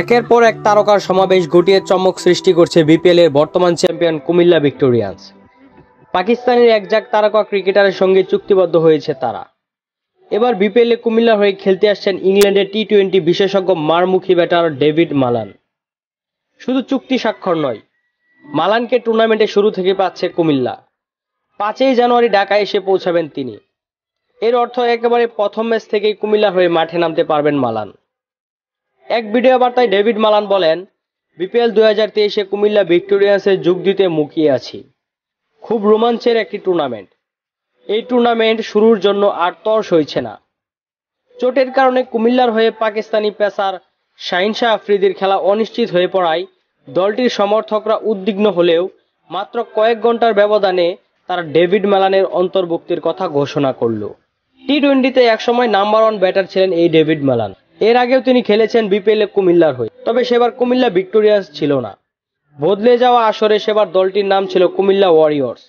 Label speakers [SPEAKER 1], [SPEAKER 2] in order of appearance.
[SPEAKER 1] একের পর এক তারকার সমাবেশ ঘটিয়ে চমক সৃষ্টি করছে বিপিএল এর বর্তমান চ্যাম্পিয়ন কুমিল্লা ভিক্টোরিয়ান্স। পাকিস্তানের একঝাঁক তারকা ক্রিকেটারের সঙ্গে চুক্তিবদ্ধ হয়েছে তারা। এবার বিপিএল এ কুমিল্লার হয়ে খেলতে আসছেন ইংল্যান্ডের টি-20 বিশেষজ্ঞ মারমুখী ব্যাটার ডেভিড মালান। শুধু চুক্তি স্বাক্ষর নয়, মালানকে টুর্নামেন্টে শুরু থেকে পাচ্ছে কুমিল্লা। 5ই জানুয়ারি ঢাকায় এসে পৌঁছাবেন তিনি। এর অর্থ একেবারে প্রথম ম্যাচ থেকেই কুমিল্লা হয়ে মাঠে নামতে পারবেন মালান। এক ভিডিও বার্তায় ডেভিড মালান বলেন, বিপিএল 2023-এ কুমিল্লা ভিক্টোরিয়ান্সে যোগ দিতে মুখিয়ে আছি। খুব রোমাঞ্চের একটি টুর্নামেন্ট। এই টুর্নামেন্ট শুরুর জন্য আর তর সইছে না। চোটের কারণে কুমিল্লার হয়ে পাকিস্তানি পেসার শাহিন শাহ আফ্রিদির খেলা অনিশ্চিত হয়ে পড়ায় দলটির সমর্থকরা উদ্বিগ্ন হলেও মাত্র কয়েক ঘন্টার ব্যবধানে তারা ডেভিড মালানের অন্তর্ভুক্তির কথা ঘোষণা করল। টি-20-তে একসময় নাম্বার 1 ব্যাটার ছিলেন এই ডেভিড মালান। এর আগেও তিনি খেলেছেন বিপিএল এ কুমিল্লার হয়ে, তবে সেবার কুমিল্লা ভিক্টোরিয়ান্স ছিল না। বদলে যাওয়া আসরে সেবার দলটির নাম ছিল কুমিল্লা ওয়ারিয়র্স।